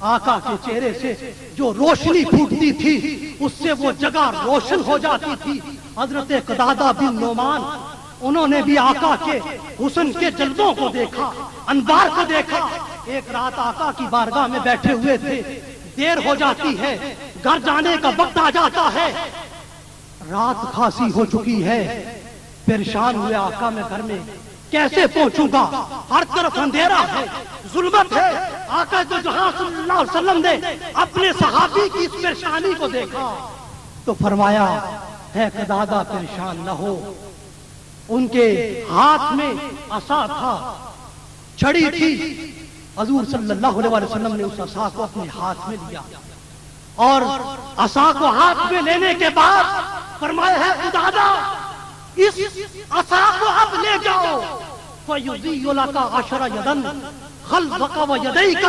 آقا کے چہرے سے جو روشنی پھوٹتی تھی اس سے وہ جگہ روشن ہو جاتی تھی۔ حضرت قتادہ بن نعمان انہوں نے بھی آقا کے حسن کے جلووں کو دیکھا، انوار کو دیکھا۔ ایک رات آقا کی بارگاہ میں بیٹھے ہوئے تھے، دیر ہو جاتی ہے، گھر جانے کا وقت آ جاتا ہے، رات خاصی ہو چکی ہے، پریشان ہوئے آقا میں گھر میں کیسے پہنچوں گا، ہر طرف اندھیرا ہے، ظلمت ہے۔ آقا تو جہاں صلی اللہ علیہ وسلم نے اپنے صحابی کی اس پریشانی کو دیکھا تو فرمایا ہے قتادہ پریشان نہ ہو۔ ان کے ہاتھ میں عصا تھا، چھڑی تھی، حضور صلی اللہ علیہ وسلم نے اس عصا کو اپنے ہاتھ میں لیا اور عصا کو ہاتھ میں لینے کے بعد فرمایا ہے قتادہ اس عصا کو اب لے جاؤ، فَيُضِيُّ لَكَ عَشْرَ يَدًا خَلْفَكَ وَيَدَيْكَ۔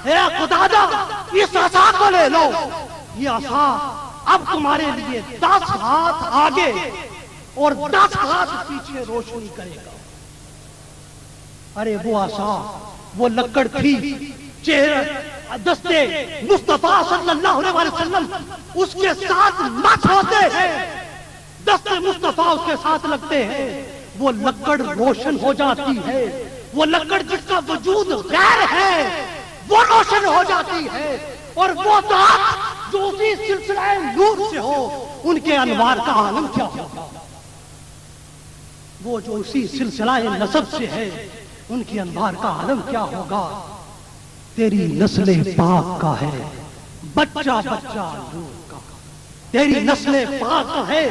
اے قتادہ اس عصا کو لے لو، یہ عصا اب تمہارے لیے 10 ہاتھ آگے اور 10 ہاتھ پیچھے روشنی کرے گا۔ ارے وہ عصا، وہ لکڑ تھی، چہرہ دستے مصطفیٰ صلی اللہ علیہ وسلم اس کے ساتھ مت ہوتے ہیں، دستے مصطفیٰ اس کے ساتھ لگتے ہیں، وہ لکڑ روشن ہو جاتی ہے، وہ لکڑ جس کا وجود غیر ہے وہ روشن ہو جاتی ہے، اور وہ ذات جو اسی سلسلہ نور سے ہو ان کے انوار کا عالم کیا ہوگا، وہ جو اسی سلسلہ نسب سے ہے ان کی انوار کا عالم کیا ہوگا۔ تیری نسل پاک کا ہے بچہ بچہ نور کا، تیری نسل پاک کا ہے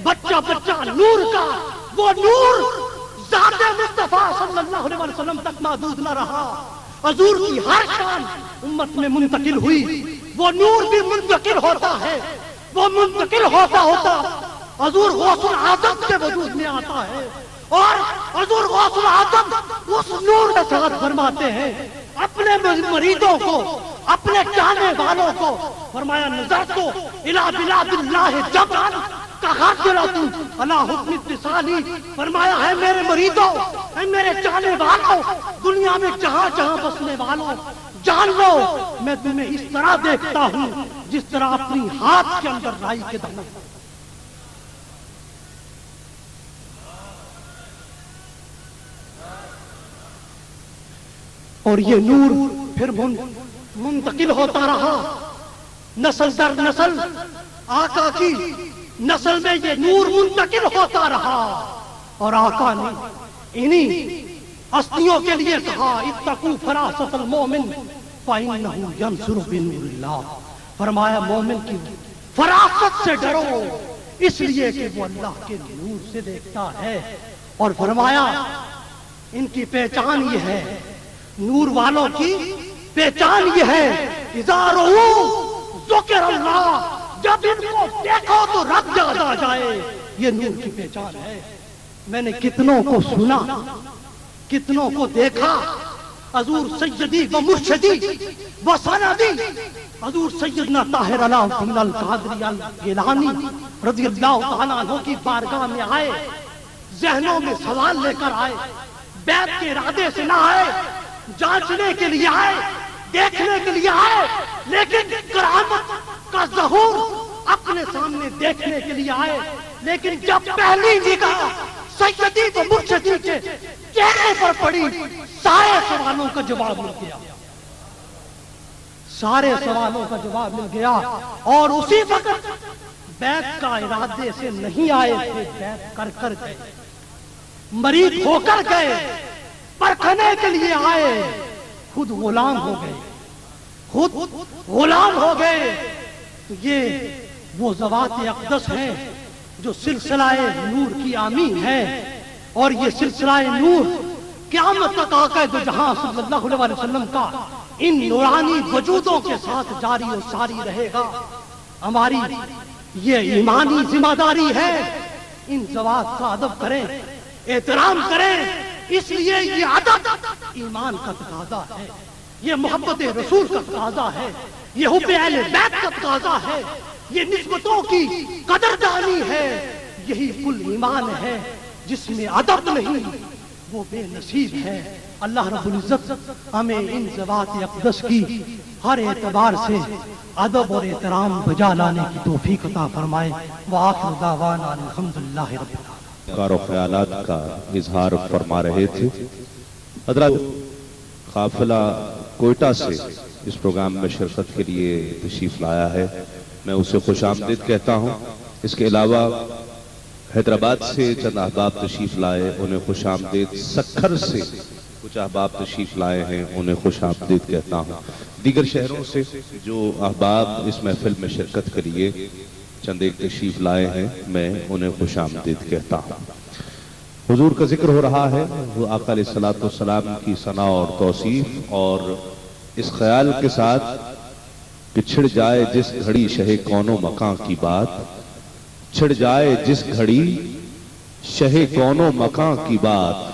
بچہ بچہ نور کا، وہ نور ذات مصطفیٰ صلی اللہ علیہ وسلم تک محدود نہ رہا، حضور کی ہر شان امت میں منتقل ہوئی، وہ نور بھی منتقل ہوتا ہے، وہ منتقل ہوتا ہوتا حضور غوث العظم کے وجود میں آتا ہے، اور حضور غوث العظم اس نور کے ساتھ فرماتے ہیں اپنے مریدوں کو، اپنے چاہنے والوں کو، فرمایا نظرت الی بلاد اللہ جبرا کحاجرۃ علی حکم اتصالی، فرمایا ہے میرے مریدوں، ہے میرے چاہنے والوں، دنیا میں جہاں جہاں بسنے والوں، جان لو میں تمہیں اس طرح دیکھتا ہوں جس طرح اپنی ہاتھ کے اندر رائی کے دانے۔ اور یہ نور پھر منتقل ہوتا رہا نسل در نسل، آقا کی نسل میں یہ نور منتقل ہوتا رہا، اور آقا نے انہی ہستیوں کے لیے کہا اتقوا فراست المومن فإنہ ینصر بنور اللہ، فرمایا مومن کی فراست سے ڈرو اس لیے کہ وہ اللہ کے نور سے دیکھتا ہے، اور فرمایا ان کی پہچان یہ ہے، نور والوں کی پہچان یہ ہے اذا رؤوا ذکر اللہ، جب ان کو دیکھو تو رب یاد آ جائے، یہ نور کی پہچان ہے۔ میں نے کتنوں کو سنا، کتنوں کو دیکھا، حضور سیدی و مرشدی و سندی حضور سیدنا طاہر علاء الدین القادری الگیلانی رضی اللہ تعالیٰ عنہ کی بارگاہ میں آئے، ذہنوں میں سوال لے کر آئے، بیعت کے ارادے سے نہ آئے، جانچنے کے لیے آئے، دیکھنے کے لیے آئے، لیکن کرامت کا ظہور اپنے سامنے دیکھنے کے لیے آئے، لیکن جب پہلی نگاہ سیدی و مرشدی کے چہرے پر پڑی سارے سوالوں کا جواب مل گیا، سارے سوالوں کا جواب مل گیا، اور اسی وقت بیعت کا ارادے سے نہیں آئے تھے، بیعت کر کر گئے، مرید ہو کر گئے، پرکھنے کے لیے آئے، خود غلام ہو گئے، خود غلام ہو گئے۔ تو یہ وہ ذوات اقدس ہیں جو سلسلہ نور کی آمین ہے، اور یہ سلسلہ نور قیامت تک آقا دو جہاں صلی اللہ علیہ وسلم کا ان نورانی وجودوں کے ساتھ جاری و ساری رہے گا۔ ہماری یہ ایمانی ذمہ داری ہے ان ذوات کا ادب کریں، احترام کریں، اس لیے یہ ادب ایمان کا تقاضا ہے، یہ محبت رسول کا تقاضا ہے، یہ حب اہل بیت کا تقاضا ہے، یہ نسبتوں کی قدردانی ہے، یہی کل ایمان ہے، جس میں ادب نہیں وہ بے نصیب ہے۔ اللہ رب العزت ہمیں ان ذوات اقدس کی ہر اعتبار سے ادب اور احترام بجا لانے کی توفیق عطا فرمائے۔ وآخر دعوانا الحمدللہ رب العالمین۔ کار و خیالات کا اظہار فرما رہے تھے حضرات۔ قافلہ کوئٹہ سے اس پروگرام میں شرکت کے لیے تشریف لایا ہے، میں اسے خوش آمدید کہتا ہوں۔ اس کے علاوہ حیدرآباد سے چند احباب تشریف لائے، انہیں خوش آمدید۔ سکھر سے کچھ احباب تشریف لائے ہیں، انہیں خوش آمدید کہتا ہوں۔ دیگر شہروں سے جو احباب اس محفل میں شرکت کے لیے چند ایک تشریف لائے ہیں، میں انہیں خوش آمدید کہتا ہوں۔ حضور کا ذکر ہو رہا ہے، وہ آقا علیہ الصلوۃ والسلام کی ثنا اور توصیف، اور اس خیال کے ساتھ کہ چھڑ جائے جس گھڑی شہ کون و مکان کی بات، چھڑ جائے جس گھڑی شہ کون و مکان کی بات،